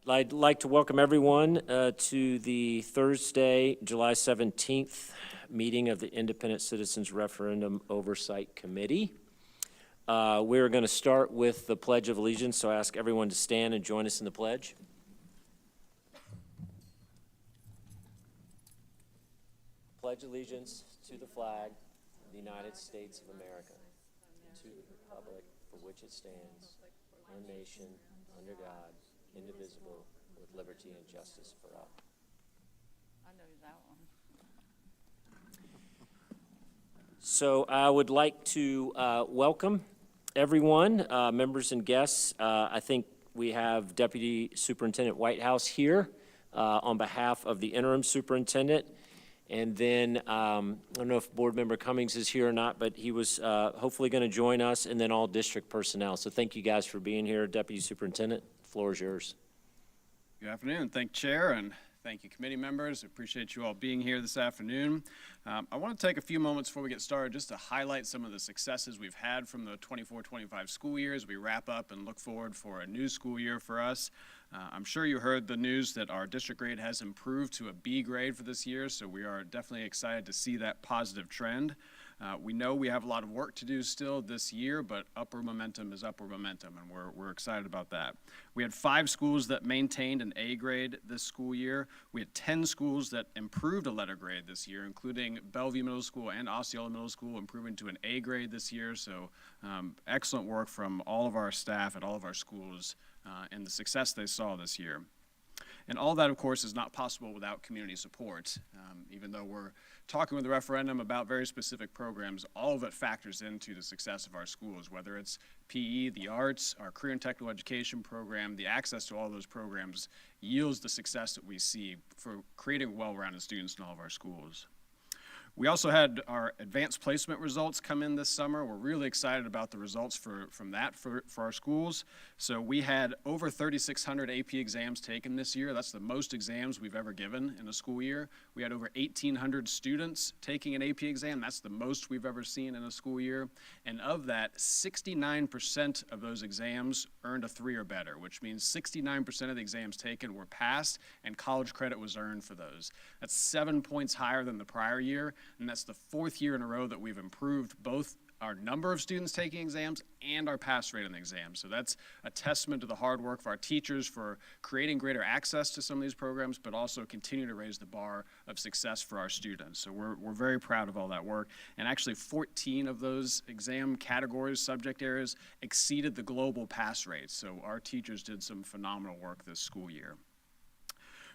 I'd like to welcome everyone to the Thursday, July 17th meeting of the Independent Citizens Referendum Oversight Committee. We're going to start with the Pledge of Allegiance, so I ask everyone to stand and join us in the pledge. Pledge allegiance to the flag of the United States of America, and to the republic for which it stands, one nation, under God, indivisible, with liberty and justice for all. I know that one. So I would like to welcome everyone, members and guests. I think we have Deputy Superintendent Whitehouse here on behalf of the interim superintendent. And then, I don't know if Board Member Cummings is here or not, but he was hopefully going to join us, and then all district personnel. So thank you guys for being here. Deputy Superintendent, the floor is yours. Good afternoon. Thank you, Chair, and thank you, committee members. I appreciate you all being here this afternoon. I want to take a few moments before we get started just to highlight some of the successes we've had from the 24-25 school year as we wrap up and look forward for a new school year for us. I'm sure you heard the news that our district grade has improved to a B grade for this year, so we are definitely excited to see that positive trend. We know we have a lot of work to do still this year, but upward momentum is upward momentum, and we're excited about that. We had 5 schools that maintained an A grade this school year. We had 10 schools that improved a letter grade this year, including Bellevue Middle School and Osceola Middle School improving to an A grade this year. So excellent work from all of our staff at all of our schools and the success they saw this year. And all that, of course, is not possible without community support. Even though we're talking with the referendum about very specific programs, all of it factors into the success of our schools, whether it's PE, the arts, our career and technical education program. The access to all those programs yields the success that we see for creating well-rounded students in all of our schools. We also had our advanced placement results come in this summer. We're really excited about the results from that for our schools. So we had over 3,600 AP exams taken this year. That's the most exams we've ever given in a school year. We had over 1,800 students taking an AP exam. That's the most we've ever seen in a school year. And of that, 69% of those exams earned a 3 or better, which means 69% of the exams taken were passed and college credit was earned for those. That's 7 points higher than the prior year. And that's the 4th year in a row that we've improved both our number of students taking exams and our pass rate on the exams. So that's a testament to the hard work of our teachers for creating greater access to some of these programs, but also continue to raise the bar of success for our students. So we're very proud of all that work. And actually 14 of those exam categories, subject areas, exceeded the global pass rate. So our teachers did some phenomenal work this school year.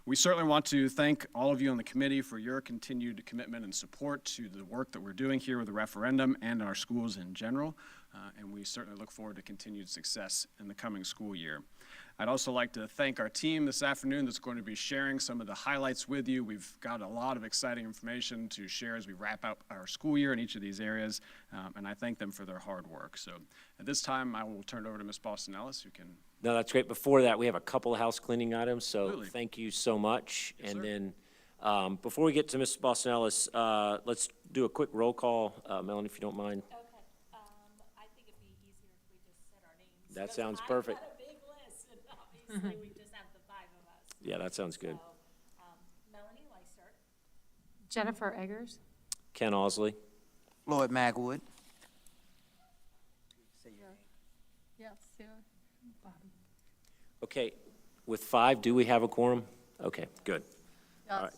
We certainly want to thank all of you on the committee for your continued commitment and support to the work that we're doing here with the referendum and our schools in general, and we certainly look forward to continued success in the coming school year. I'd also like to thank our team this afternoon that's going to be sharing some of the highlights with you. We've got a lot of exciting information to share as we wrap up our school year in each of these areas, and I thank them for their hard work. So at this time, I will turn it over to Ms. Boston Ellis, who can... No, that's great. Before that, we have a couple of house cleaning items, so Absolutely. Thank you so much. Yes, and sir. then before we get to Ms. Boston Ellis, let's do a quick roll call. Melanie, if you don't mind. Okay. I think it'd be easier if we just said our names. That 'cause sounds perfect. I've got a big list, and obviously we just have the 5 of us. Yeah, that sounds good. So, Melanie Lyser. Jennifer Eggers. Ken Osley. Lloyd Magwood. Yes, Bobby. Okay, with 5, do we have a quorum? Okay, good. Yes. All right.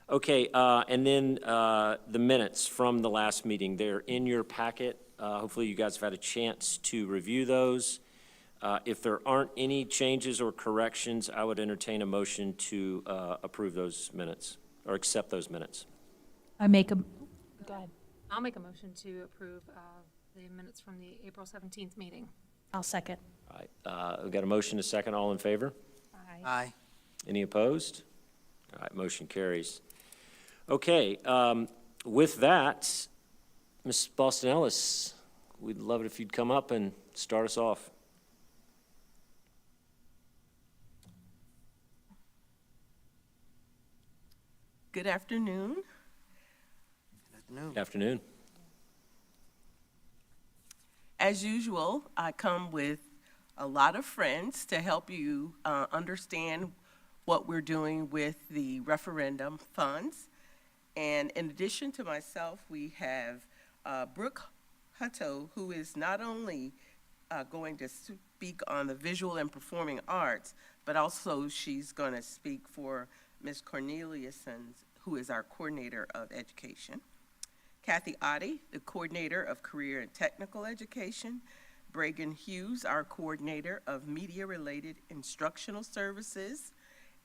Okay, and then the minutes from the last meeting, they're in your packet. Hopefully you guys have had a chance to review those. If there aren't any changes or corrections, I would entertain a motion to approve those minutes or accept those minutes. Go ahead. I'll make a motion to approve the minutes from the April 17th meeting. I'll second. All right, we've got a motion, a second. All in favor? Aye. Aye. Any opposed? All right, motion carries. Okay, with that, Ms. Boston Ellis, we'd love it if you'd come up and start us off. Good afternoon. Good afternoon. Good afternoon. As usual, I come with a lot of friends to help you understand what we're doing with the referendum funds. And in addition to myself, we have Brooke Hutto, who is not only going to speak on the visual and performing arts, but also she's going to speak for Ms. Corneliuson, who is our coordinator of education. Kathy Oddie, the coordinator of career and technical education. Bragan Hughes, our coordinator of media-related instructional services.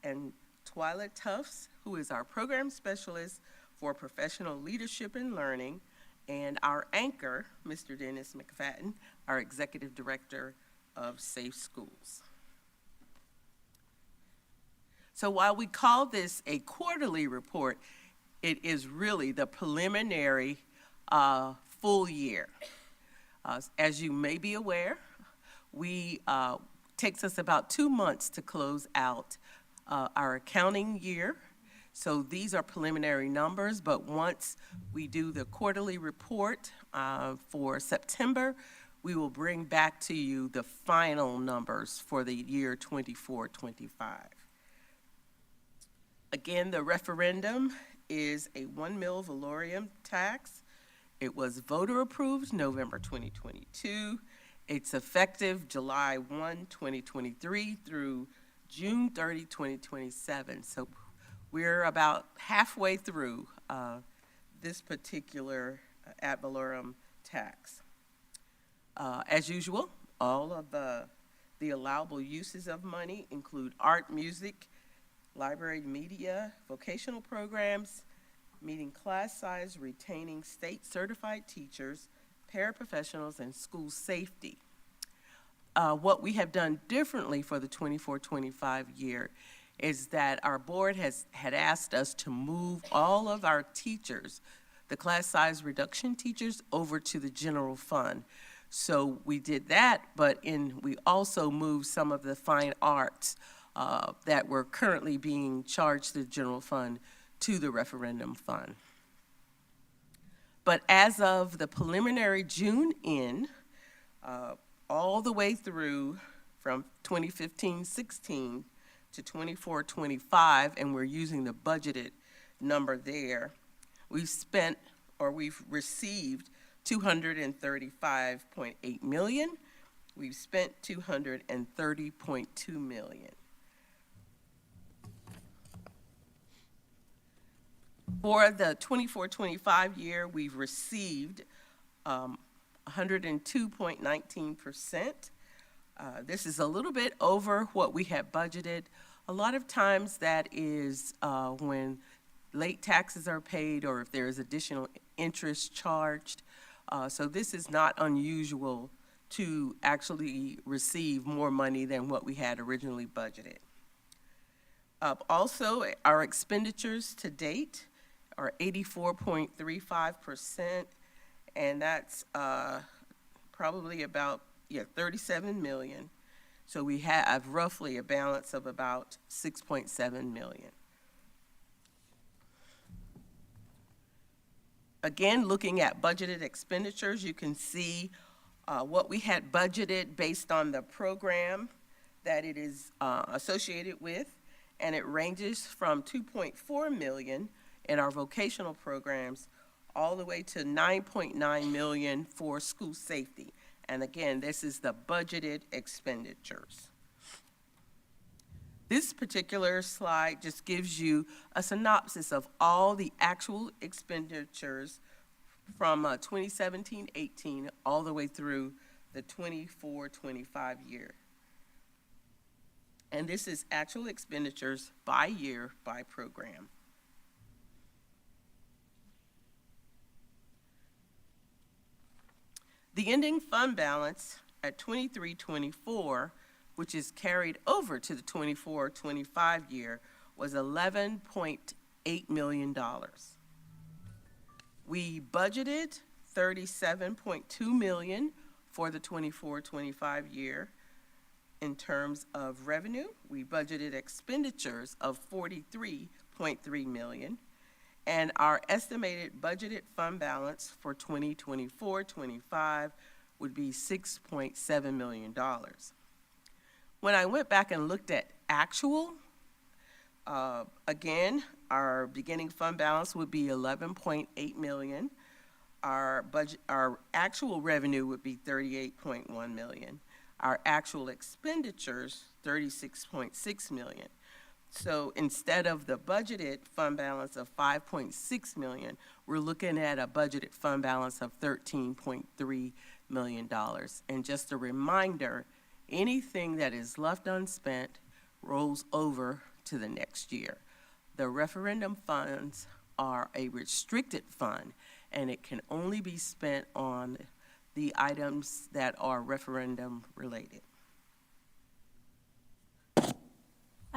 And Twyla Tufts, who is our program specialist for professional leadership and learning. And our anchor, Mr. Dennis McFadden, our executive director of Safe Schools. So while we call this a quarterly report, it is really the preliminary full year. As you may be aware, takes us about 2 months to close out our accounting year. So these are preliminary numbers, but once we do the quarterly report for September, we will bring back to you the final numbers for the year 24-25. Again, the referendum is a 1 mil valorem tax. It was voter approved November 2022. It's effective July 1, 2023 through June 30, 2027. So we're about halfway through this particular ad valorem tax. As usual, all of the allowable uses of money include art, music, library media, vocational programs, meeting class size, retaining state certified teachers, paraprofessionals, and school safety. What we have done differently for the 24-25 year is that our board had asked us to move all of our teachers, the class size reduction teachers, over to the general fund. So we did that, but we also moved some of the fine arts that were currently being charged to the general fund to the referendum fund. But as of the preliminary June end, all the way through from 2015-16 to 24-25, and we're using the budgeted number there, we've received $235.8 million. We've spent $230.2 million. For the 24-25 year, we've received 102.19%. This is a little bit over what we had budgeted. A lot of times that is when late taxes are paid or if there is additional interest charged. So this is not unusual to actually receive more money than what we had originally budgeted. Also, our expenditures to date are 84.35%, and that's probably about 37 million. So we have roughly a balance of about 6.7 million. Again, looking at budgeted expenditures, you can see what we had budgeted based on the program that it is associated with, and it ranges from 2.4 million in our vocational programs all the way to 9.9 million for school safety. And again, this is the budgeted expenditures. This particular slide just gives you a synopsis of all the actual expenditures from 2017-18 all the way through the 24-25 year. And this is actual expenditures by year, by program. The ending fund balance at 23-24, which is carried over to the 24-25 year, was $11.8 million. We budgeted $37.2 million for the 24-25 year. In terms of revenue, we budgeted expenditures of $43.3 million. And our estimated budgeted fund balance for 2024-25 would be $6.7 million. When I went back and looked at actual, again, our beginning fund balance would be 11.8 million. Our actual revenue would be 38.1 million. Our actual expenditures, 36.6 million. So instead of the budgeted fund balance of 5.6 million, we're looking at a budgeted fund balance of $13.3 million. And just a reminder, anything that is left unspent rolls over to the next year. The referendum funds are a restricted fund, and it can only be spent on the items that are referendum related.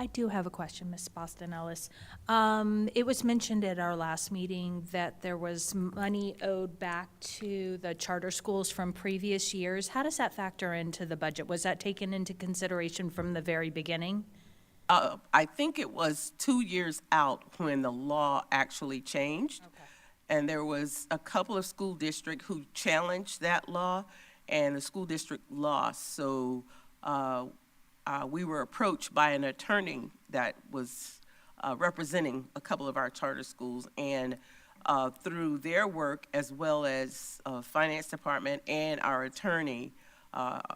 I do have a question, Ms. Boston Ellis. It was mentioned at our last meeting that there was money owed back to the charter schools from previous years. How does that factor into the budget? Was that taken into consideration from the very beginning? I think it was 2 years out when the law actually changed. Okay. And there was a couple of school districts who challenged that law, and the school district lost. So we were approached by an attorney that was representing a couple of our charter schools, and through their work, as well as finance department and our attorney,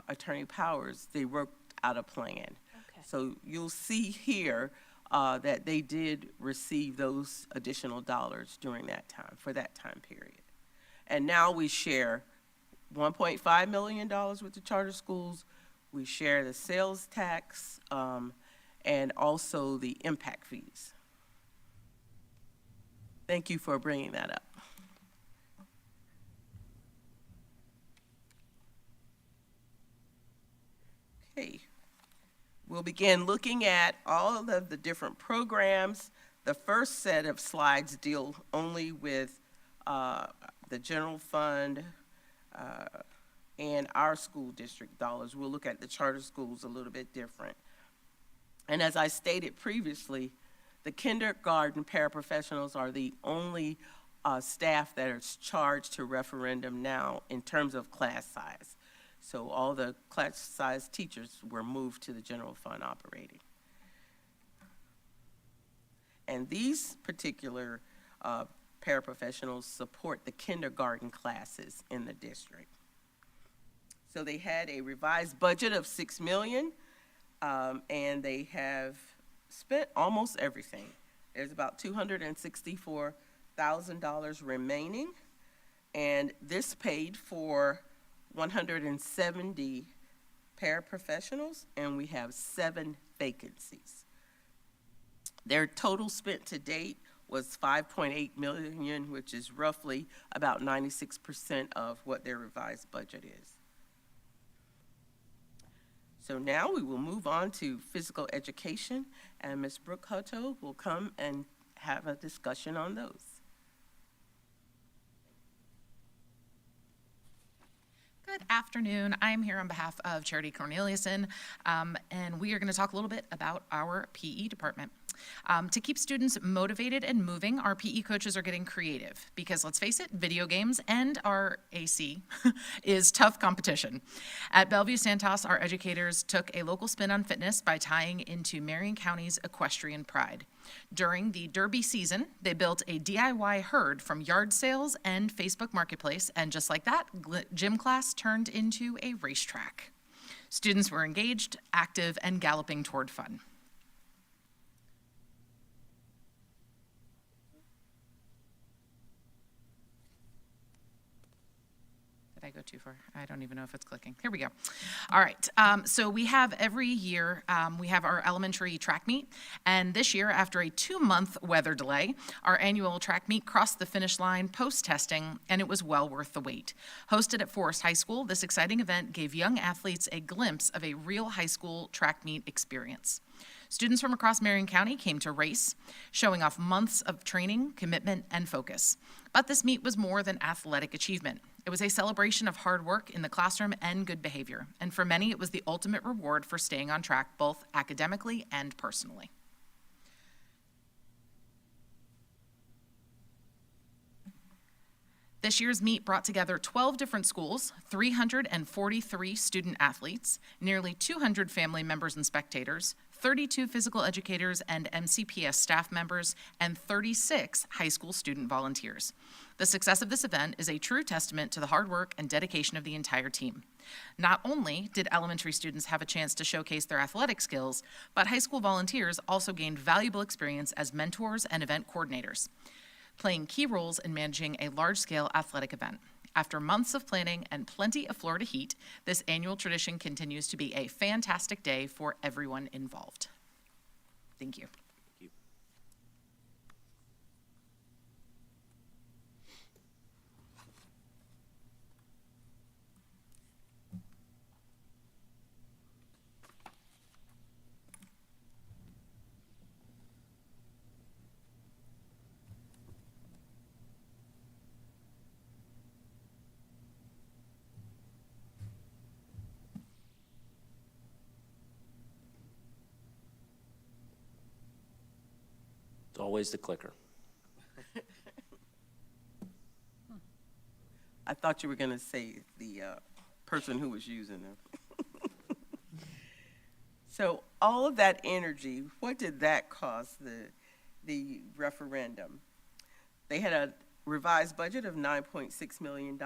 Attorney Powers, they worked out a plan. Okay. So you'll see here that they did receive those additional dollars during that time, for that time period. And now we share $1.5 million with the charter schools. We share the sales tax and also the impact fees. Thank you for bringing that up. Okay. We'll begin looking at all of the different programs. The first set of slides deal only with the general fund and our school district dollars. We'll look at the charter schools a little bit different. And as I stated previously, the kindergarten paraprofessionals are the only staff that is charged to referendum now in terms of class size. So all the class size teachers were moved to the general fund operating. And these particular paraprofessionals support the kindergarten classes in the district. So they had a revised budget of $6 million, and they have spent almost everything. There's about $264,000 remaining, and this paid for 170 paraprofessionals, and we have 7 vacancies. Their total spent to date was $5.8 million, which is roughly about 96% of what their revised budget is. So now we will move on to physical education, and Ms. Brooke Hutto will come and have a discussion on those. Good afternoon. I'm here on behalf of Charity Corneliuson, and we are going to talk a little bit about our PE department. To keep students motivated and moving, our PE coaches are getting creative because, let's face it, video games and our AC is tough competition. At Bellevue Santos, our educators took a local spin on fitness by tying into Marion County's equestrian pride. During the Derby season, they built a DIY herd from yard sales and Facebook Marketplace, and just like that, gym class turned into a racetrack. Students were engaged, active, and galloping toward fun. Did I go too far? I don't even know if it's clicking. Here we go. All right. So we have every year, we have our elementary track meet. And this year, after a 2-month weather delay, our annual track meet crossed the finish line post-testing, and it was well worth the wait. Hosted at Forest High School, this exciting event gave young athletes a glimpse of a real high school track meet experience. Students from across Marion County came to race, showing off months of training, commitment, and focus. But this meet was more than athletic achievement. It was a celebration of hard work in the classroom and good behavior. And for many, it was the ultimate reward for staying on track, both academically and personally. This year's meet brought together 12 different schools, 343 student athletes, nearly 200 family members and spectators, 32 physical educators and MCPS staff members, and 36 high school student volunteers. The success of this event is a true testament to the hard work and dedication of the entire team. Not only did elementary students have a chance to showcase their athletic skills, but high school volunteers also gained valuable experience as mentors and event coordinators, playing key roles in managing a large-scale athletic event. After months of planning and plenty of Florida heat, this annual tradition continues to be a fantastic day for everyone involved. Thank you. It's always the clicker. I thought you were going to say the person who was using them. So all of that energy, what did that cost the referendum? They had a revised budget of $9.6 million,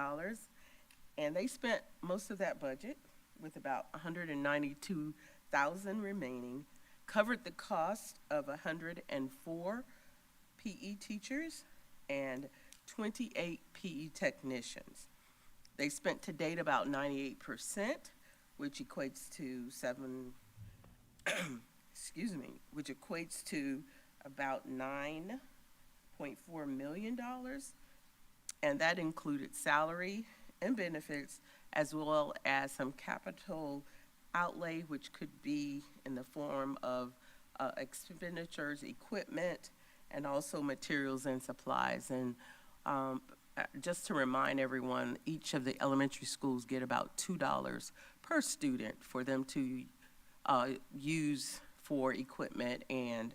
and they spent most of that budget, with about $192,000 remaining, covered the cost of 104 PE teachers and 28 PE technicians. They spent to date about 98%, which equates to which equates to about $9.4 million. And that included salary and benefits, as well as some capital outlay, which could be in the form of expenditures, equipment, and also materials and supplies. And just to remind everyone, each of the elementary schools get about $2 per student for them to use for equipment and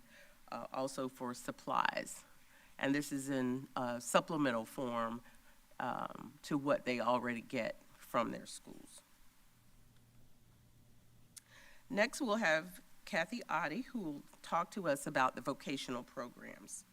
also for supplies. And this is in supplemental form to what they already get from their schools. Next, we'll have Kathy Oddie, who will talk to us about the vocational programs.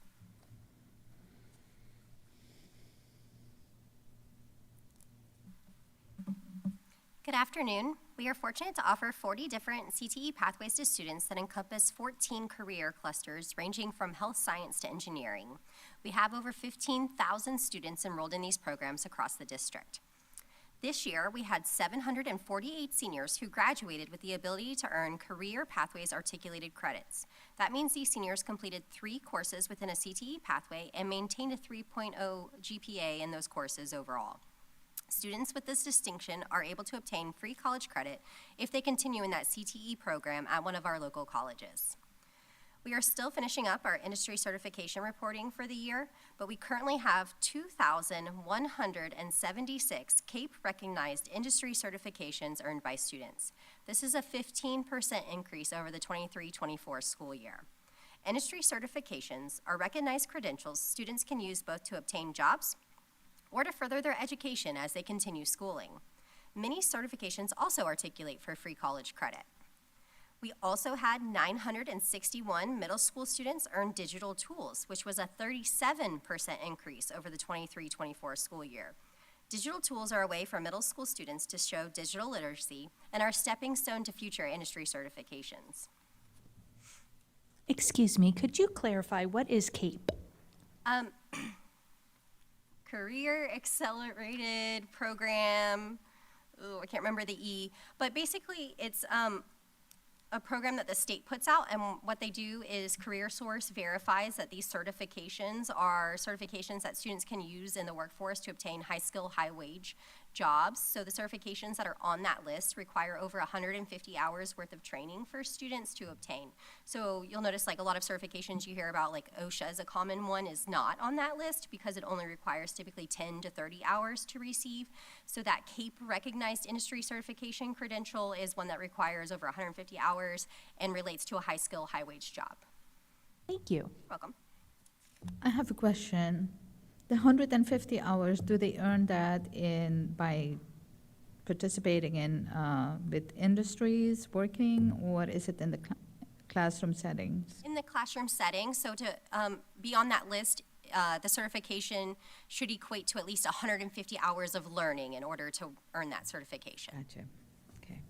Good afternoon. We are fortunate to offer 40 different CTE pathways to students that encompass 14 career clusters ranging from health science to engineering. We have over 15,000 students enrolled in these programs across the district. This year, we had 748 seniors who graduated with the ability to earn Career Pathways Articulated credits. That means these seniors completed 3 courses within a CTE pathway and maintained a 3.0 GPA in those courses overall. Students with this distinction are able to obtain free college credit if they continue in that CTE program at one of our local colleges. We are still finishing up our industry certification reporting for the year, but we currently have 2,176 CAPE-recognized industry certifications earned by students. This is a 15% increase over the 23-24 school year. Industry certifications are recognized credentials students can use both to obtain jobs or to further their education as they continue schooling. Many certifications also articulate for free college credit. We also had 961 middle school students earn digital tools, which was a 37% increase over the 23-24 school year. Digital tools are a way for middle school students to show digital literacy and are a stepping stone to future industry certifications. Excuse me, could you clarify, what is CAPE? Career Accelerated Program, I can't remember the E, but basically it's a program that the state puts out, and what they do is CareerSource verifies that these certifications are certifications that students can use in the workforce to obtain high skill, high wage jobs. So the certifications that are on that list require over 150 hours worth of training for students to obtain. So you'll notice like a lot of certifications you hear about, like OSHA is a common one, is not on that list because it only requires typically 10 to 30 hours to receive. So that CAPE recognized industry certification credential is one that requires over 150 hours and relates to a high skill, high wage job. Thank you. Welcome. I have a question. The 150 hours, do they earn that by participating in, with industries, working, or is it in the classroom settings? In the classroom setting, so to be on that list, the certification should equate to at least 150 hours of learning in order to earn that certification. Gotcha. Okay.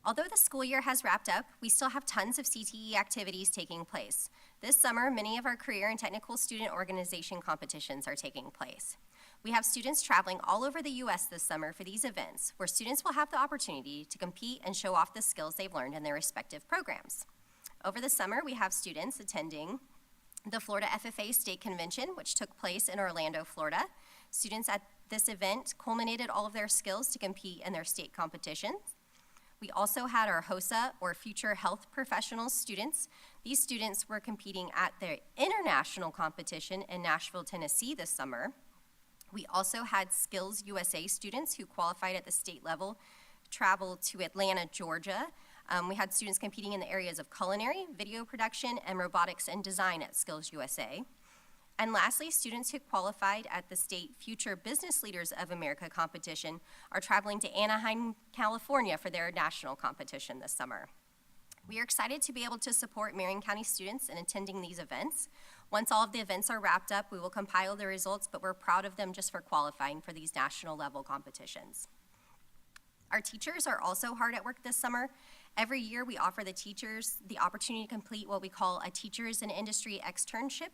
Although the school year has wrapped up, we still have tons of CTE activities taking place. This summer, many of our career and technical student organization competitions are taking place. We have students traveling all over the U.S. this summer for these events, where students will have the opportunity to compete and show off the skills they've learned in their respective programs. Over the summer, we have students attending the Florida FFA State Convention, which took place in Orlando, Florida. Students at this event culminated all of their skills to compete in their state competitions. We also had our HOSA, or Future Health Professionals students. These students were competing at their international competition in Nashville, Tennessee this summer. We also had Skills USA students who qualified at the state level travel to Atlanta, Georgia. We had students competing in the areas of culinary, video production, and robotics and design at Skills USA. And lastly, students who qualified at the state Future Business Leaders of America competition are traveling to Anaheim, California for their national competition this summer. We are excited to be able to support Marion County students in attending these events. Once all of the events are wrapped up, we will compile the results, but we're proud of them just for qualifying for these national level competitions. Our teachers are also hard at work this summer. Every year, we offer the teachers the opportunity to complete what we call a Teachers in Industry externship.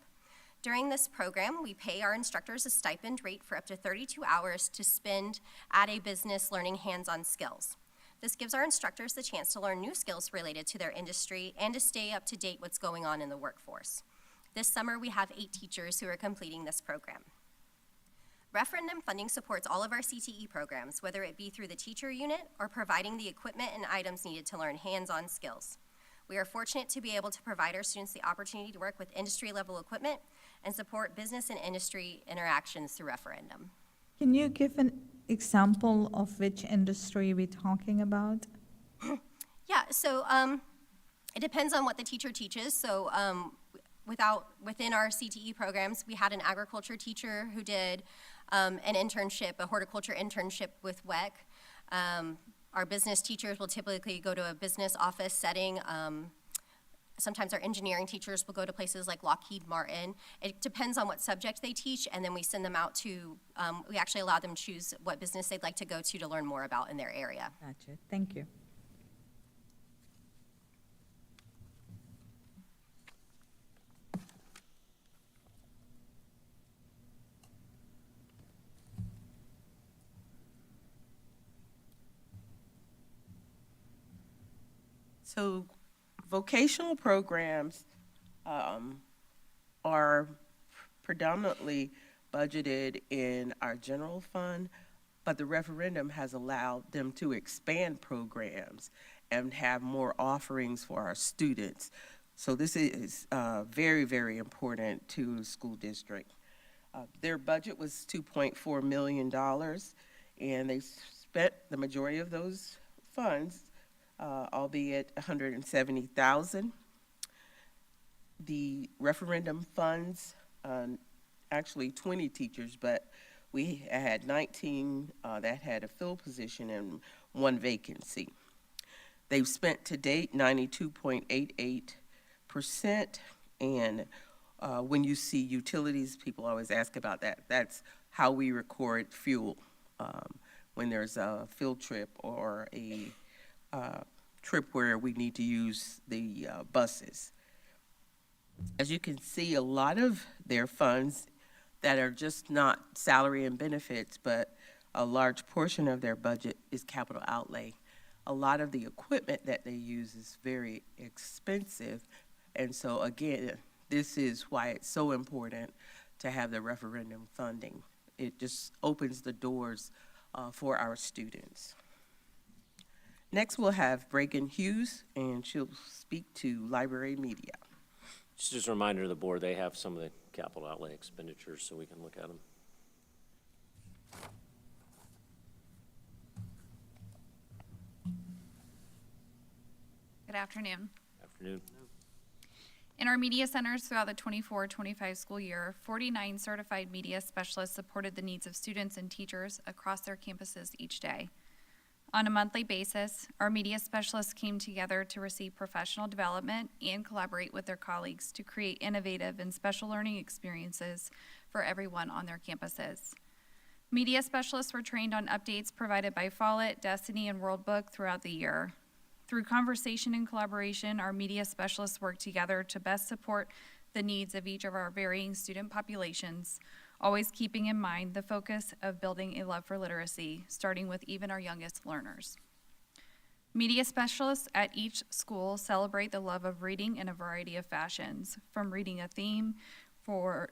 During this program, we pay our instructors a stipend rate for up to 32 hours to spend at a business learning hands-on skills. This gives our instructors the chance to learn new skills related to their industry and to stay up to date what's going on in the workforce. This summer, we have 8 teachers who are completing this program. Referendum funding supports all of our CTE programs, whether it be through the teacher unit or providing the equipment and items needed to learn hands-on skills. We are fortunate to be able to provide our students the opportunity to work with industry-level equipment and support business and industry interactions through referendum. Can you give an example of which industry we're talking about? Yeah, so it depends on what the teacher teaches. So within our CTE programs, we had an agriculture teacher who did an internship, a horticulture internship with WEC. Our business teachers will typically go to a business office setting. Sometimes our engineering teachers will go to places like Lockheed Martin. It depends on what subject they teach, and then we send them out to, we actually allow them to choose what business they'd like to go to learn more about in their area. Gotcha. Thank you. So vocational programs are predominantly budgeted in our general fund, but the referendum has allowed them to expand programs and have more offerings for our students. So this is very, very important to the school district. Their budget was $2.4 million, and they spent the majority of those funds, albeit $170,000. The referendum funds, actually 20 teachers, but we had 19 that had a fill position and 1 vacancy. They've spent to date 92.88%, and when you see utilities, people always ask about that. That's how we record fuel when there's a field trip or a trip where we need to use the buses. As you can see, a lot of their funds that are just not salary and benefits, but a large portion of their budget is capital outlay. A lot of the equipment that they use is very expensive, and so again, this is why it's so important to have the referendum funding. It just opens the doors for our students. Next, we'll have Bregan Hughes, and she'll speak to library media. Just a reminder to the board, they have some of the capital outlay expenditures, so we can look at them. Good afternoon. Afternoon. In our media centers throughout the 24-25 school year, 49 certified media specialists supported the needs of students and teachers across their campuses each day. On a monthly basis, our media specialists came together to receive professional development and collaborate with their colleagues to create innovative and special learning experiences for everyone on their campuses. Media specialists were trained on updates provided by Follett, Destiny, and WorldBook throughout the year. Through conversation and collaboration, our media specialists worked together to best support the needs of each of our varying student populations, always keeping in mind the focus of building a love for literacy, starting with even our youngest learners. Media specialists at each school celebrate the love of reading in a variety of fashions, from reading a theme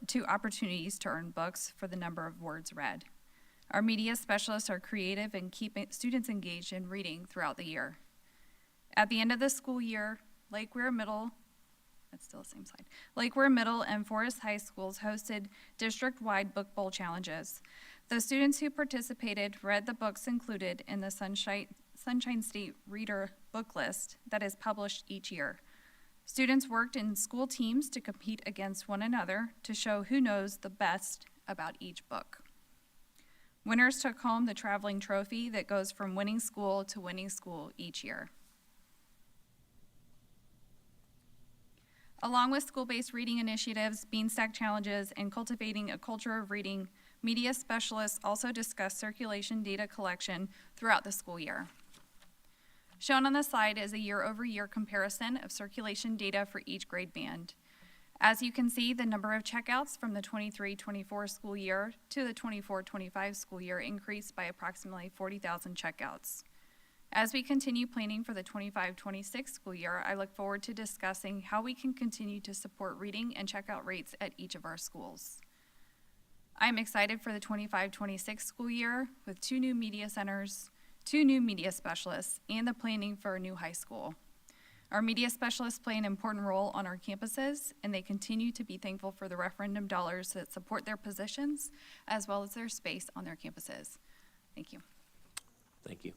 to opportunities to earn books for the number of words read. Our media specialists are creative and keep students engaged in reading throughout the year. At the end of the school year, Lake Weir Middle and Forest High Schools hosted district-wide book bowl challenges. The students who participated read the books included in the Sunshine State Reader book list that is published each year. Students worked in school teams to compete against one another to show who knows the best about each book. Winners took home the traveling trophy that goes from winning school to winning school each year. Along with school-based reading initiatives, Beanstack challenges, and cultivating a culture of reading, media specialists also discuss circulation data collection throughout the school year. Shown on the slide is a year-over-year comparison of circulation data for each grade band. As you can see, the number of checkouts from the 23-24 school year to the 24-25 school year increased by approximately 40,000 checkouts. As we continue planning for the 25-26 school year, I look forward to discussing how we can continue to support reading and checkout rates at each of our schools. I'm excited for the 25-26 school year with 2 new media centers, 2 new media specialists, and the planning for a new high school. Our media specialists play an important role on our campuses, and they continue to be thankful for the referendum dollars that support their positions, as well as their space on their campuses. Thank you. Thank you.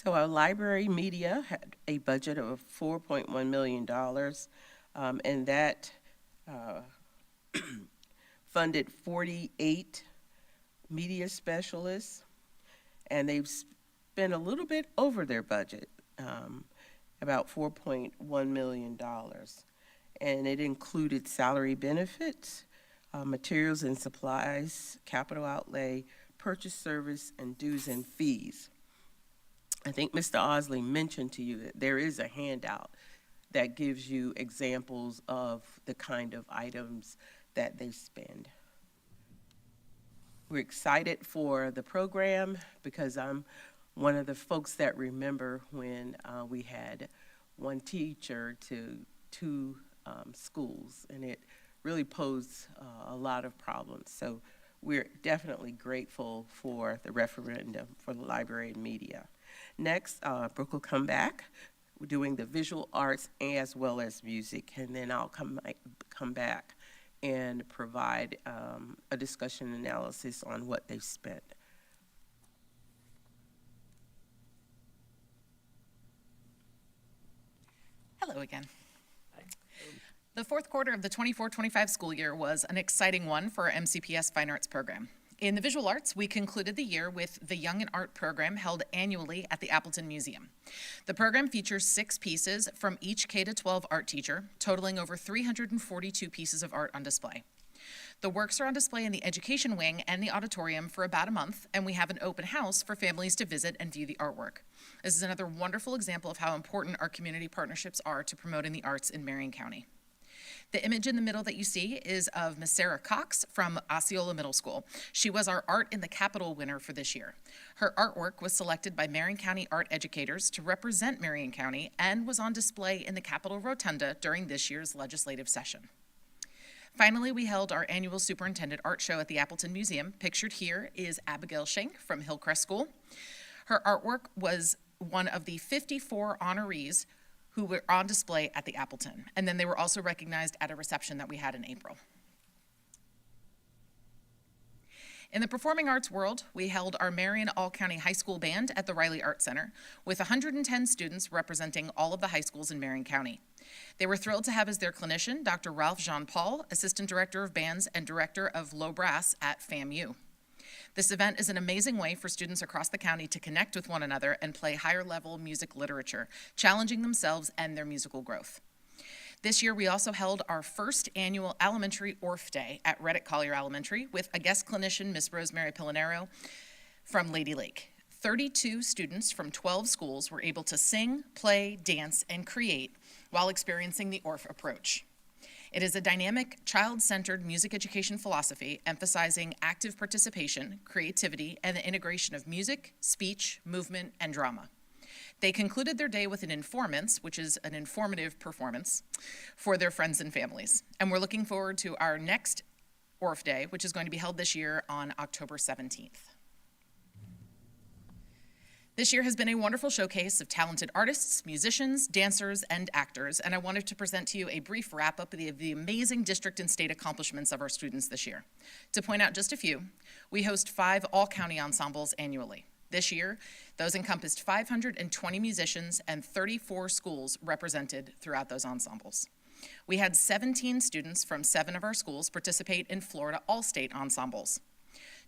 So our library media had a budget of $4.1 million, and that funded 48 media specialists, and they've spent a little bit over their budget, about $4.1 million. And it included salary benefits, materials and supplies, capital outlay, purchase service, and dues and fees. I think Mr. Osley mentioned to you that there is a handout that gives you examples of the kind of items that they spend. We're excited for the program because I'm one of the folks that remember when we had one teacher to 2 schools, and it really posed a lot of problems. So we're definitely grateful for the referendum for the library and media. Next, Brooke will come back. We're doing the visual arts as well as music, and then I'll come back and provide a discussion analysis on what they've spent. Hello again. The fourth quarter of the 24-25 school year was an exciting one for our MCPS Fine Arts program. In the visual arts, we concluded the year with the Young in Art program held annually at the Appleton Museum. The program features 6 pieces from each K-12 art teacher, totaling over 342 pieces of art on display. The works are on display in the education wing and the auditorium for about a month, and we have an open house for families to visit and view the artwork. This is another wonderful example of how important our community partnerships are to promoting the arts in Marion County. The image in the middle that you see is of Miss Sarah Cox from Osceola Middle School. She was our Art in the Capital winner for this year. Her artwork was selected by Marion County art educators to represent Marion County and was on display in the Capitol Rotunda during this year's legislative session. Finally, we held our annual Superintendent Art Show at the Appleton Museum. Pictured here is Abigail Schenk from Hillcrest School. Her artwork was one of the 54 honorees who were on display at the Appleton. And then they were also recognized at a reception that we had in April. In the performing arts world, we held our Marion All-County High School Band at the Riley Art Center with 110 students representing all of the high schools in Marion County. They were thrilled to have as their clinician Dr. Ralph Jean-Paul, Assistant Director of Bands and Director of Low Brass at FAMU. This event is an amazing way for students across the county to connect with one another and play higher-level music literature, challenging themselves and their musical growth. This year, we also held our first annual Elementary Orff Day at Reddick Collier Elementary with a guest clinician, Ms. Rosemary Pillanero from Lady Lake. 32 students from 12 schools were able to sing, play, dance, and create while experiencing the Orff approach. It is a dynamic, child-centered music education philosophy emphasizing active participation, creativity, and the integration of music, speech, movement, and drama. They concluded their day with an informance, which is an informative performance, for their friends and families. And we're looking forward to our next Orff Day, which is going to be held this year on October 17th. This year has been a wonderful showcase of talented artists, musicians, dancers, and actors, and I wanted to present to you a brief wrap-up of the amazing district and state accomplishments of our students this year. To point out just a few, we host 5 all-county ensembles annually. This year, those encompassed 520 musicians and 34 schools represented throughout those ensembles. We had 17 students from 7 of our schools participate in Florida All-State ensembles.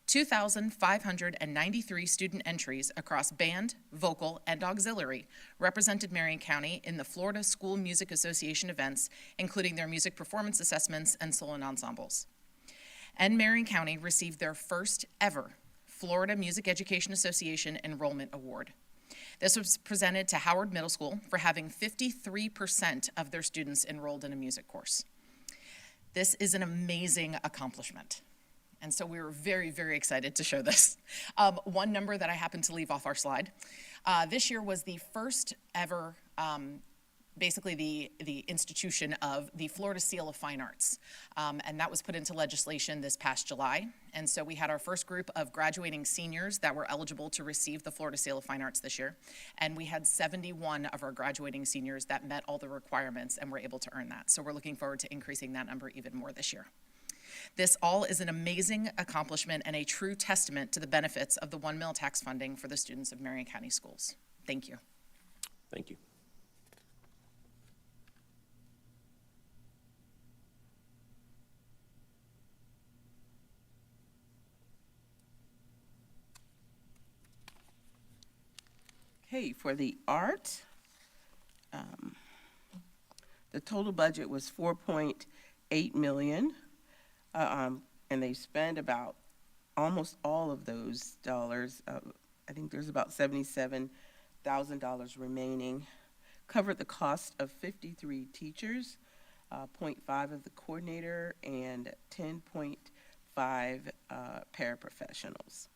2,593 student entries across band, vocal, and auxiliary represented Marion County in the Florida School Music Association events, including their music performance assessments and solo ensembles. And Marion County received their first ever Florida Music Education Association Enrollment Award. This was presented to Howard Middle School for having 53% of their students enrolled in a music course. This is an amazing accomplishment. And so we were very, very excited to show this. One number that I happened to leave off our slide. This year was the first ever, basically the institution of the Florida Seal of Fine Arts. And that was put into legislation this past July. And so we had our first group of graduating seniors that were eligible to receive the Florida Seal of Fine Arts this year. And we had 71 of our graduating seniors that met all the requirements and were able to earn that. So we're looking forward to increasing that number even more this year. This all is an amazing accomplishment and a true testament to the benefits of the 1 mil tax funding for the students of Marion County Schools. Thank you. Thank you. Okay, for the art, the total budget was $4.8 million. And they spent about almost all of those dollars. I think there's about $77,000 remaining. Covered the cost of 53 teachers, 0.5 of the coordinator, and 10.5 paraprofessionals.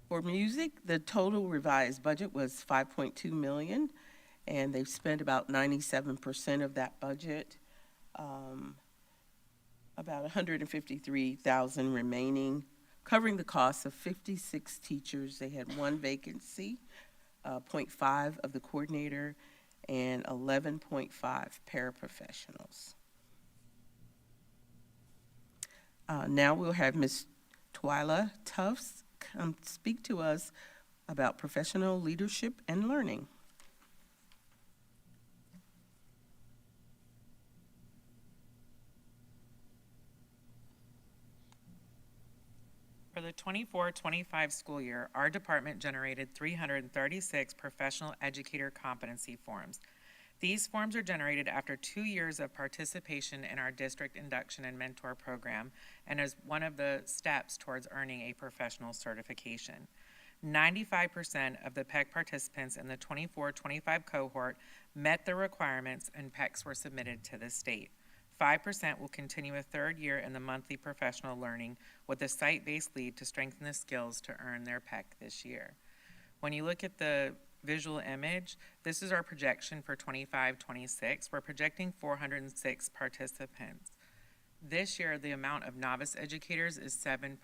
For music, the total revised budget was $5.2 million. And they've spent about 97% of that budget, about $153,000 remaining, covering the cost of 56 teachers. They had 1 vacancy, 0.5 of the coordinator, and 11.5 paraprofessionals. Now we'll have Ms. Twyla Tufts come speak to us about professional leadership and learning. For the 24-25 school year, our department generated 336 professional educator competency forms. These forms are generated after 2 years of participation in our district induction and mentor program and as one of the steps towards earning a professional certification. 95% of the PEC participants in the 24-25 cohort met the requirements and PECs were submitted to the state. 5% will continue a 3rd year in the monthly professional learning with a site-based lead to strengthen the skills to earn their PEC this year. When you look at the visual image, this is our projection for 25-26. We're projecting 406 participants. This year, the amount of novice educators is 7%,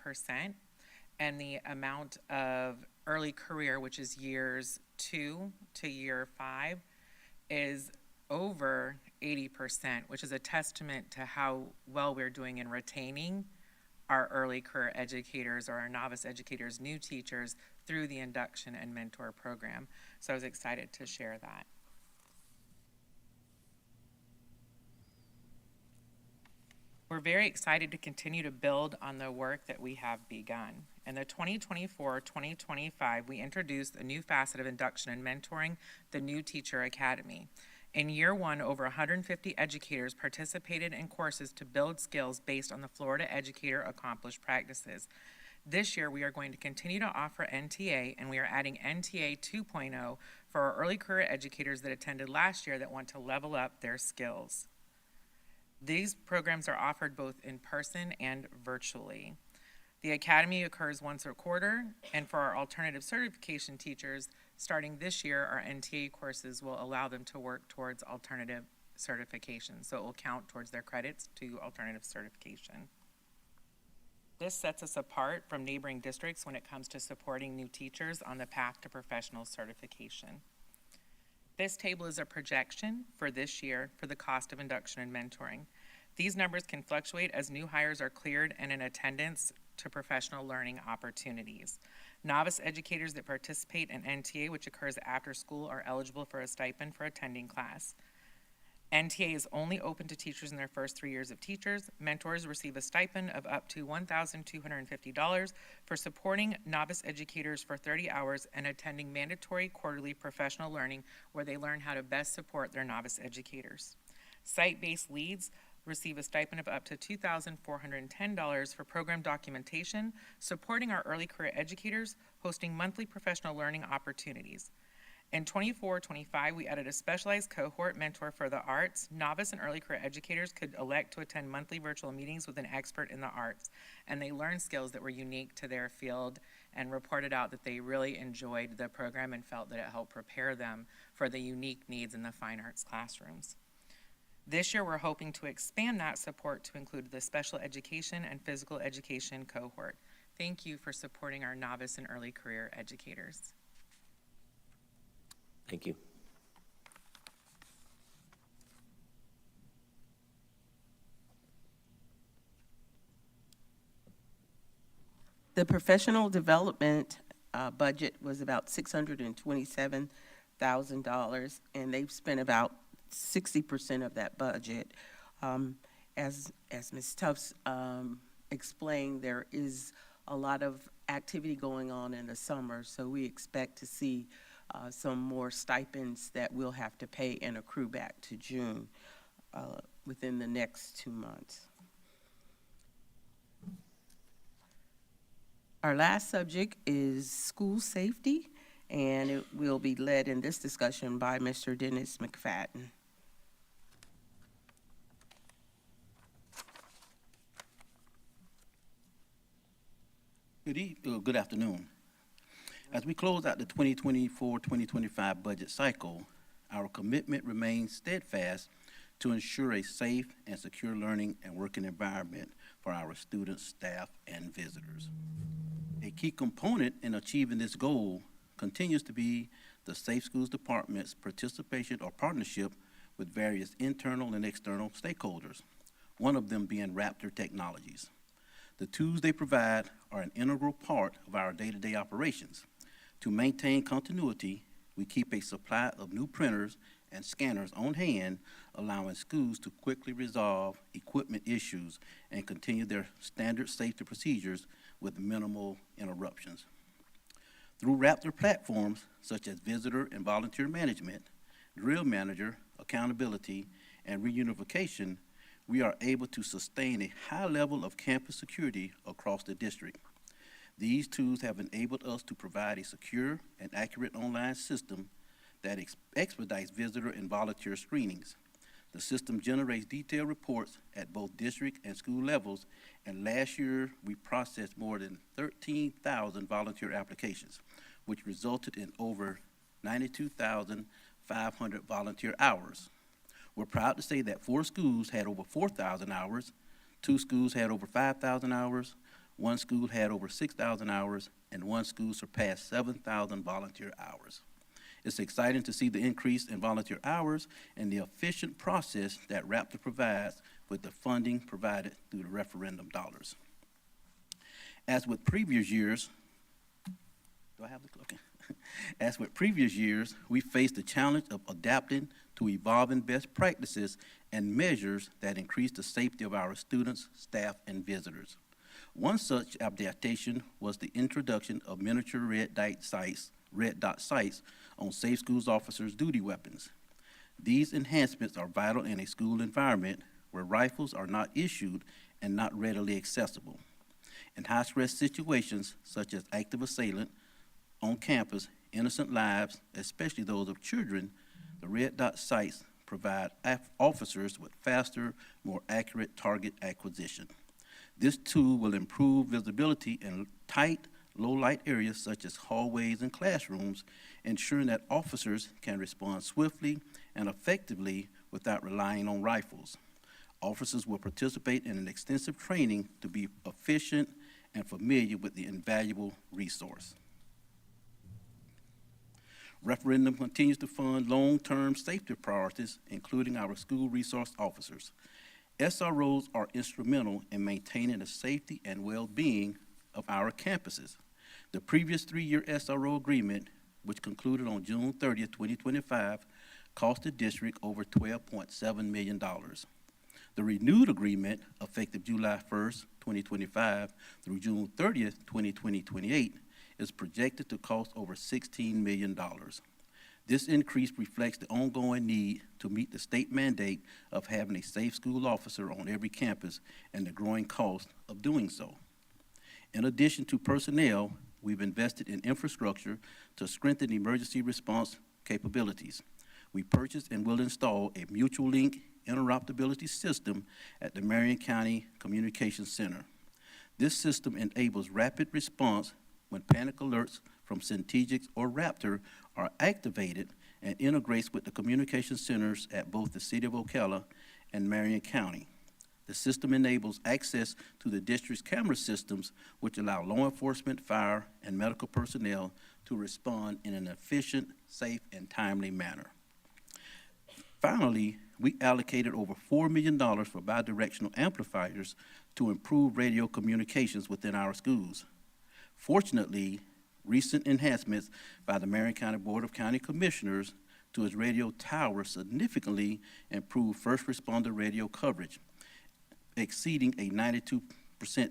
and the amount of early career, which is years 2 to year 5, is over 80%, which is a testament to how well we're doing in retaining our early career educators or our novice educators, new teachers, through the induction and mentor program. So I was excited to share that. We're very excited to continue to build on the work that we have begun. In the 2024-2025, we introduced a new facet of induction and mentoring, the New Teacher Academy. In year one, over 150 educators participated in courses to build skills based on the Florida Educator Accomplished Practices. This year, we are going to continue to offer NTA, and we are adding NTA 2.0 for our early career educators that attended last year that want to level up their skills. These programs are offered both in person and virtually. The Academy occurs once a quarter, and for our alternative certification teachers, starting this year, our NTA courses will allow them to work towards alternative certification, so it will count towards their credits to alternative certification. This sets us apart from neighboring districts when it comes to supporting new teachers on the path to professional certification. This table is a projection for this year for the cost of induction and mentoring. These numbers can fluctuate as new hires are cleared and in attendance to professional learning opportunities. Novice educators that participate in NTA, which occurs after school, are eligible for a stipend for attending class. NTA is only open to teachers in their first 3 years of teachers. Mentors receive a stipend of up to $1,250 for supporting novice educators for 30 hours and attending mandatory quarterly professional learning where they learn how to best support their novice educators. Site-based leads receive a stipend of up to $2,410 for program documentation, supporting our early career educators, hosting monthly professional learning opportunities. In 24-25, we added a specialized cohort mentor for the arts. Novice and early career educators could elect to attend monthly virtual meetings with an expert in the arts, and they learned skills that were unique to their field and reported out that they really enjoyed the program and felt that it helped prepare them for the unique needs in the fine arts classrooms. This year, we're hoping to expand that support to include the special education and physical education cohort. Thank you for supporting our novice and early career educators. Thank you. The professional development budget was about $627,000, and they've spent about 60% of that budget. As Ms. Tufts explained, there is a lot of activity going on in the summer, so we expect to see some more stipends that we'll have to pay and accrue back to June within the next 2 months. Our last subject is school safety, and it will be led in this discussion by Mr. Dennis McFadden. Good afternoon. As we close out the 2024-2025 budget cycle, our commitment remains steadfast to ensure a safe and secure learning and working environment for our students, staff, and visitors. A key component in achieving this goal continues to be the Safe Schools Department's participation or partnership with various internal and external stakeholders, one of them being Raptor Technologies. The tools they provide are an integral part of our day-to-day operations. To maintain continuity, we keep a supply of new printers and scanners on hand, allowing schools to quickly resolve equipment issues and continue their standard safety procedures with minimal interruptions. Through Raptor platforms such as visitor and volunteer management, drill manager, accountability, and reunification, we are able to sustain a high level of campus security across the district. These tools have enabled us to provide a secure and accurate online system that expedites visitor and volunteer screenings. The system generates detailed reports at both district and school levels, and last year we processed more than 13,000 volunteer applications, which resulted in over 92,500 volunteer hours. We're proud to say that 4 schools had over 4,000 hours, 2 schools had over 5,000 hours, 1 school had over 6,000 hours, and 1 school surpassed 7,000 volunteer hours. It's exciting to see the increase in volunteer hours and the efficient process that Raptor provides with the funding provided through the referendum dollars. As with previous years, do I have the clock? As with previous years, we faced the challenge of adapting to evolving best practices and measures that increase the safety of our students, staff, and visitors. One such adaptation was the introduction of miniature red dot sights on Safe Schools officers' duty weapons. These enhancements are vital in a school environment where rifles are not issued and not readily accessible. In high-stress situations, such as active assailant on campus, innocent lives, especially those of children, the red dot sights provide officers with faster, more accurate target acquisition. This tool will improve visibility in tight, low-light areas such as hallways and classrooms, ensuring that officers can respond swiftly and effectively without relying on rifles. Officers will participate in an extensive training to be efficient and familiar with the invaluable resource. Referendum continues to fund long-term safety priorities, including our school resource officers. SROs are instrumental in maintaining the safety and well-being of our campuses. The previous 3-year SRO agreement, which concluded on June 30th, 2025, cost the district over $12.7 million. The renewed agreement, effective July 1st, 2025 through June 30th, 2028, is projected to cost over $16 million. This increase reflects the ongoing need to meet the state mandate of having a safe school officer on every campus and the growing cost of doing so. In addition to personnel, we've invested in infrastructure to strengthen emergency response capabilities. We purchased and will install a mutual link interoperability system at the Marion County Communications Center. This system enables rapid response when panic alerts from Centegix or Raptor are activated and integrates with the communication centers at both the City of Ocala and Marion County. The system enables access to the district's camera systems, which allow law enforcement, fire, and medical personnel to respond in an efficient, safe, and timely manner. Finally, we allocated over $4 million for bidirectional amplifiers to improve radio communications within our schools. Fortunately, recent enhancements by the Marion County Board of County Commissioners to its radio tower significantly improved first responder radio coverage, exceeding a 92%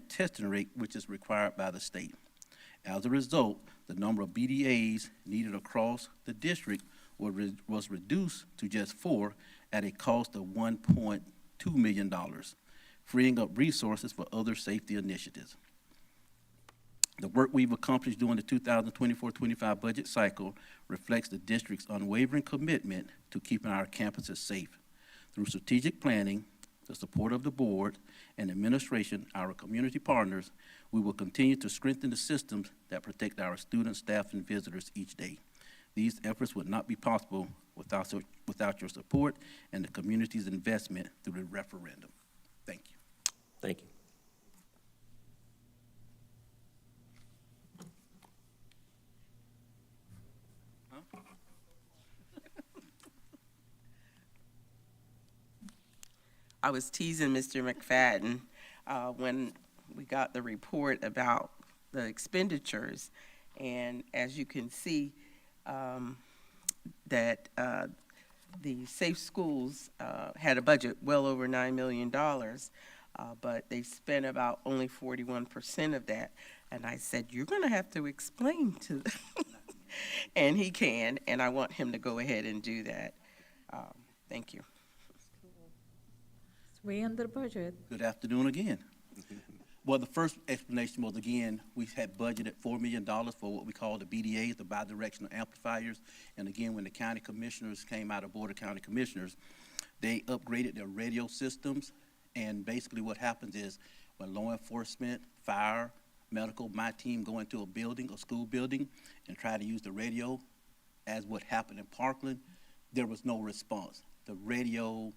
testing rate, which is required by the state. As a result, the number of BDAs needed across the district was reduced to just 4 at a cost of $1.2 million, freeing up resources for other safety initiatives. The work we've accomplished during the 2024-25 budget cycle reflects the district's unwavering commitment to keeping our campuses safe. Through strategic planning, the support of the board and administration, our community partners, we will continue to strengthen the systems that protect our students, staff, and visitors each day. These efforts would not be possible without your support and the community's investment through the referendum. Thank you. Thank you. I was teasing Mr. McFadden when we got the report about the expenditures. And as you can see, that the Safe Schools had a budget well over $9 million, but they spent about only 41% of that. And I said, you're going to have to explain to them. And he can, and I want him to go ahead and do that. Thank you. It's way under budget. Good afternoon again. Well, the first explanation was, again, we had budgeted $4 million for what we call the BDAs, the bidirectional amplifiers. And again, when the county commissioners came out of Board of County Commissioners, they upgraded their radio systems. And basically what happens is when law enforcement, fire, medical, my team go into a building, a school building, and try to use the radio, as what happened in Parkland, there was no response. The radio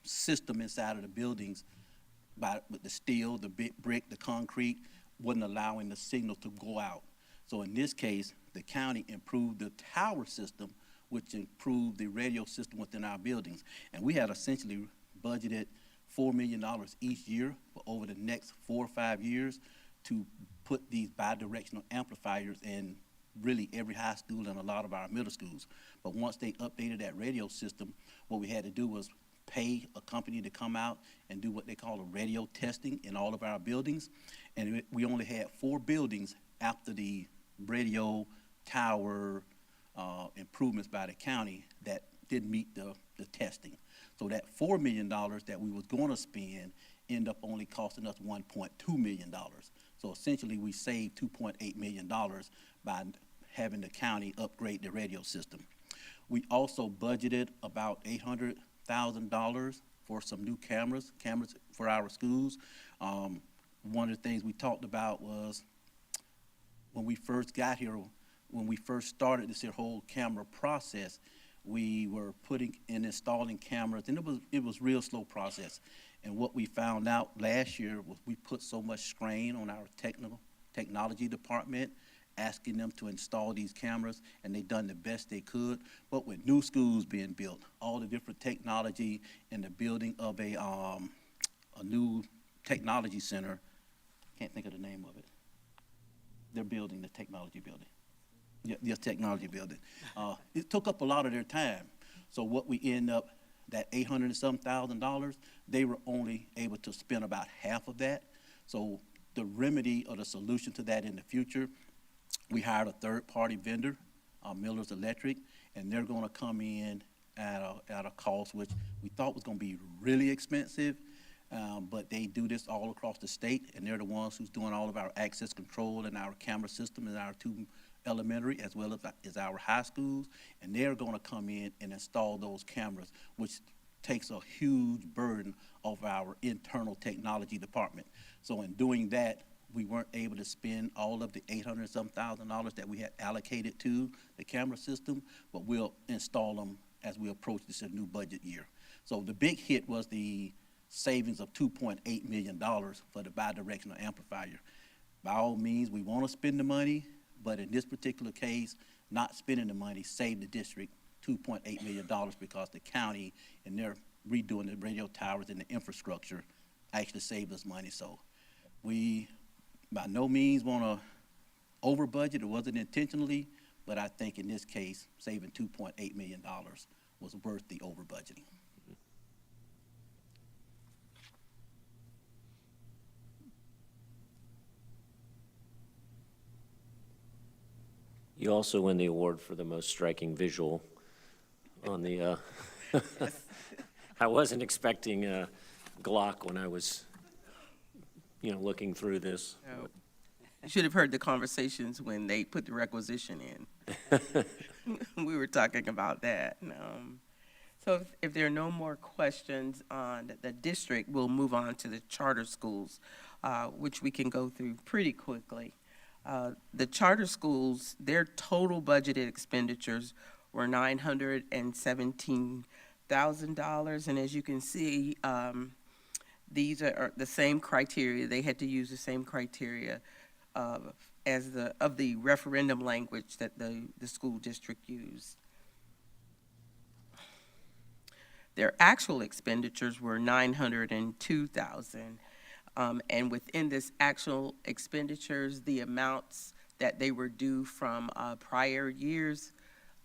system inside of the buildings, with the steel, the brick, the concrete, wasn't allowing the signal to go out. So in this case, the county improved the tower system, which improved the radio system within our buildings. And we had essentially budgeted $4 million each year for over the next 4 or 5 years to put these bidirectional amplifiers in really every high school and a lot of our middle schools. But once they updated that radio system, what we had to do was pay a company to come out and do what they call a radio testing in all of our buildings. And we only had 4 buildings after the radio tower improvements by the county that didn't meet the testing. So that $4 million that we was going to spend ended up only costing us $1.2 million. So essentially, we saved $2.8 million by having the county upgrade the radio system. We also budgeted about $800,000 for some new cameras for our schools. One of the things we talked about was when we first got here, when we first started this whole camera process, we were putting and installing cameras, and it was real slow process. And what we found out last year was we put so much strain on our technology department, asking them to install these cameras, and they done the best they could. But with new schools being built, all the different technology in the building of a new technology center, can't think of the name of it. They're building the technology building. Yes, technology building. It took up a lot of their time. So what we end up, that $800 and some thousand, they were only able to spend about half of that. So the remedy or the solution to that in the future, we hired a third-party vendor, Miller's Electric, and they're going to come in at a cost which we thought was going to be really expensive, but they do this all across the state, and they're the ones who's doing all of our access control and our camera system in our 2 elementary as well as our high schools, and they're going to come in and install those cameras, which takes a huge burden off our internal technology department. So in doing that, we weren't able to spend all of the $800-some thousand that we had allocated to the camera system, but we'll install them as we approach this new budget year. So the big hit was the savings of $2.8 million for the bidirectional amplifier. By all means, we want to spend the money, but in this particular case, not spending the money saved the district $2.8 million because the county and they're redoing the radio towers and the infrastructure actually saved us money. So we by no means want to over budget. It wasn't intentionally, but I think in this case, saving $2.8 million was worth the over budgeting. You also win the award for the most striking visual on the, I wasn't expecting a Glock when I was, looking through this. No. You should have heard the conversations when they put the requisition in. We were talking about that. So if there are no more questions on the district, we'll move on to the charter schools, which we can go through pretty quickly. The charter schools, their total budgeted expenditures were $917,000, and as you can see, these are the same criteria. They had to use the same criteria of the referendum language that the school district used. Their actual expenditures were $902,000. And within this actual expenditures, the amounts that they were due from prior years,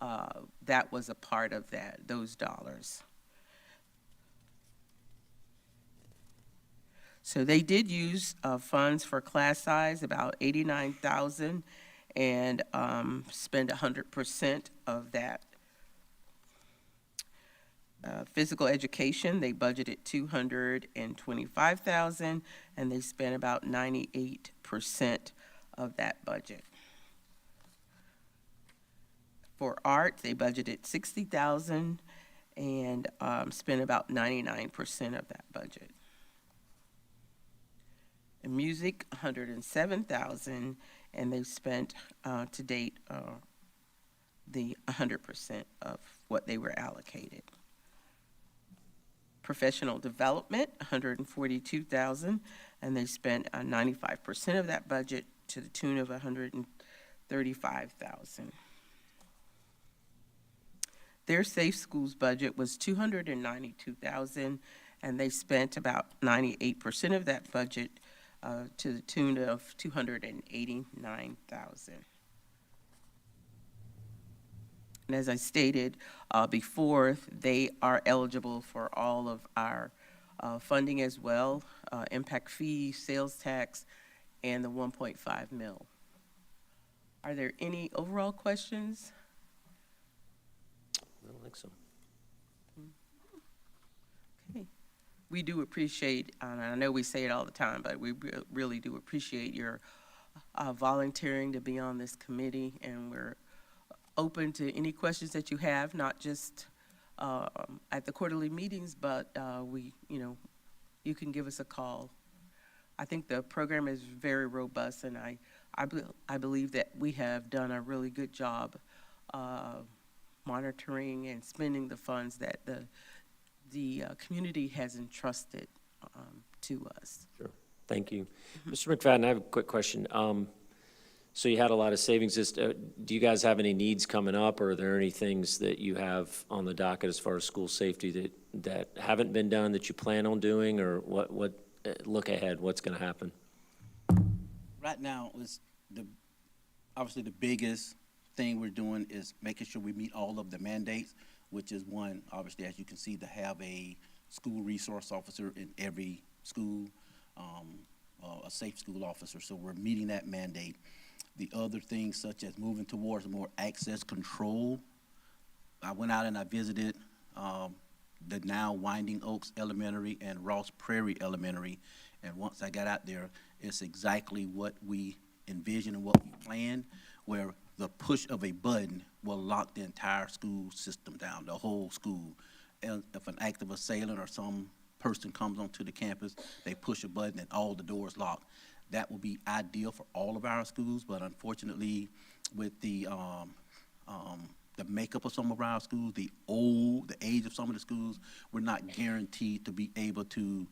that was a part of those dollars. So they did use funds for class size, about $89,000, and spend 100% of that. Physical education, they budgeted $225,000, and they spent about 98% of that budget. For art, they budgeted $60,000 and spent about 99% of that budget. In music, $107,000, and they spent to date the 100% of what they were allocated. Professional development, $142,000, and they spent 95% of that budget to the tune of $35,000. Their Safe Schools budget was $292,000, and they spent about 98% of that budget to the tune of $289,000. And as I stated before, they are eligible for all of our funding as well, impact fee, sales tax, and the 1.5 mil. Are there any overall questions? I don't think so. Okay. We do appreciate, and I know we say it all the time, but we really do appreciate your volunteering to be on this committee, and we're open to any questions that you have, not just at the quarterly meetings, but you can give us a call. I think the program is very robust, and I believe that we have done a really good job monitoring and spending the funds that the community has entrusted to us. Sure. Thank you. Mr. McFadden, I have a quick question. So you had a lot of savings. Do you guys have any needs coming up, or are there any things that you have on the docket as far as school safety that haven't been done that you plan on doing, or what look ahead, what's going to happen? Right now, obviously the biggest thing we're doing is making sure we meet all of the mandates, which is one, obviously, as you can see, to have a school resource officer in every school, a safe school officer. So we're meeting that mandate. The other things, such as moving towards more access control. I went out and I visited the now Winding Oaks Elementary and Ross Prairie Elementary, and once I got out there, it's exactly what we envisioned and what we planned, where the push of a button will lock the entire school system down, the whole school. And if an active assailant or some person comes onto the campus, they push a button and all the doors lock. That will be ideal for all of our schools, but unfortunately, with the makeup of some of our schools, the age of some of the schools, we're not guaranteed to be able to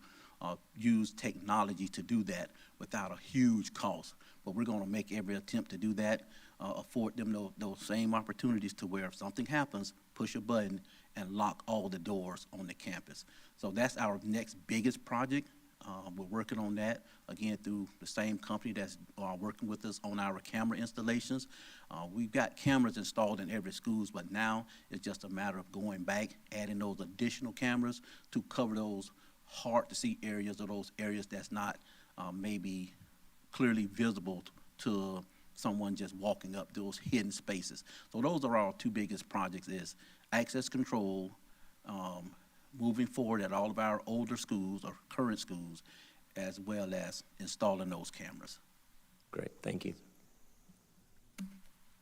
use technology to do that without a huge cost. But we're going to make every attempt to do that, afford them those same opportunities to where if something happens, push a button and lock all the doors on the campus. So that's our next biggest project. We're working on that, again, through the same company that's working with us on our camera installations. We've got cameras installed in every school, but now it's just a matter of going back, adding those additional cameras to cover those hard-to-see areas or those areas that's not maybe clearly visible to someone just walking up, those hidden spaces. So those are our two biggest projects, is access control, moving forward at all of our older schools or current schools, as well as installing those cameras. Great, thank you.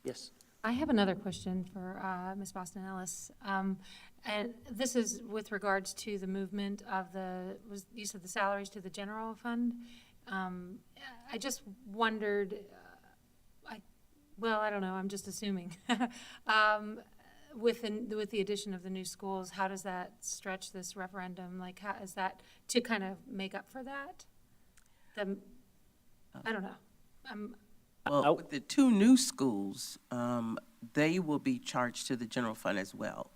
Yes. I have another question for Ms. Boston Ellis. And this is with regards to the movement of you said the salaries to the general fund. I just wondered, I don't know, I'm just assuming. With the addition of the new schools, how does that stretch this referendum? Like, how is that to kind of make up for that? I don't know. Well, with the two new schools, they will be charged to the general fund as well.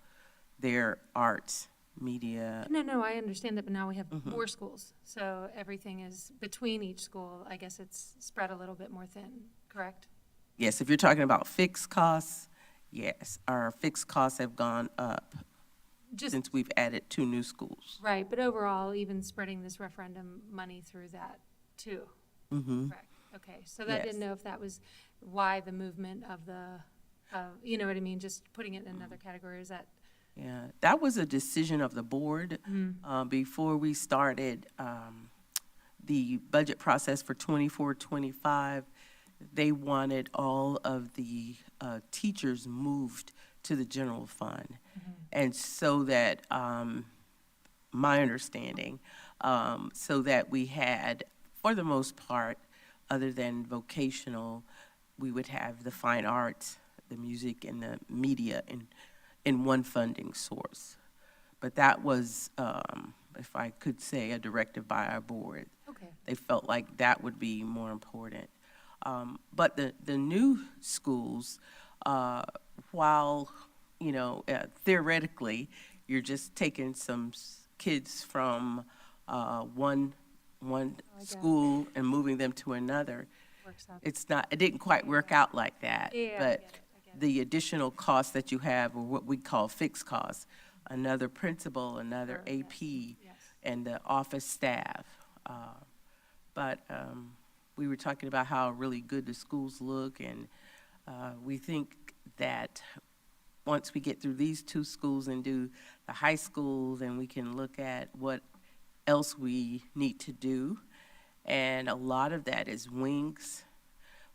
Their arts, media. No, I understand that, but now we have more schools. So everything is between each school. I guess it's spread a little bit more thin, correct? Yes, if you're talking about fixed costs, yes, our fixed costs have gone up since we've added two new schools. Right, but overall, even spreading this referendum money through that too. Correct. Okay, so that didn't know if that was why the movement of you know what I mean, just putting it in another category, is that? Yeah, that was a decision of the board before we started the budget process for 24-25. They wanted all of the teachers moved to the general fund. And so that, my understanding, so that we had, for the most part, other than vocational, we would have the fine arts, the music, and the media in one funding source. But that was, if I could say, a directive by our board. Okay. They felt like that would be more important. But the new schools, while, theoretically, you're just taking some kids from one school and moving them to another, it didn't quite work out like that. Yeah, But I get it. the additional costs that you have are what we call fixed costs, another principal, another Sure, AP, yes. and the office staff. But we were talking about how really good the schools look, and we think that once we get through these two schools and do the high school, then we can look at what else we need to do. And a lot of that is wings.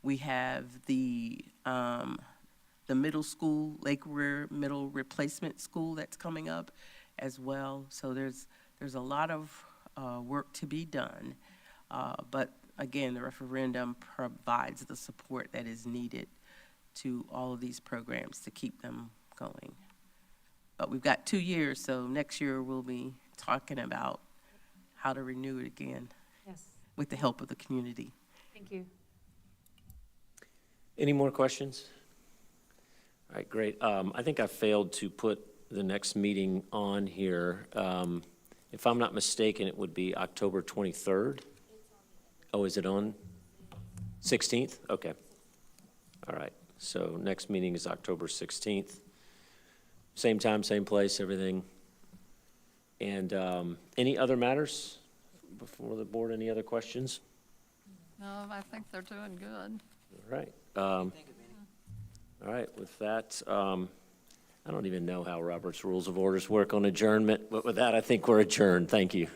We have the middle school, Lake Rear Middle Replacement School that's coming up as well. So there's a lot of work to be done. But again, the referendum provides the support that is needed to all of these programs to keep them going. But we've got 2 years, so next year we'll be talking about how to renew it again Yes, with the help of the community. thank you. Any more questions? All right, great. I think I failed to put the next meeting on here. If I'm not mistaken, it would be October 23rd. Oh, is it on? 16th? Okay. All right. So next meeting is October 16th. Same time, same place, everything. And any other matters before the board? Any other questions? No, I think they're doing good. All right. All right, with that, I don't even know how Robert's Rules of Orders work on adjournment, but with that, I think we're adjourned. Thank you.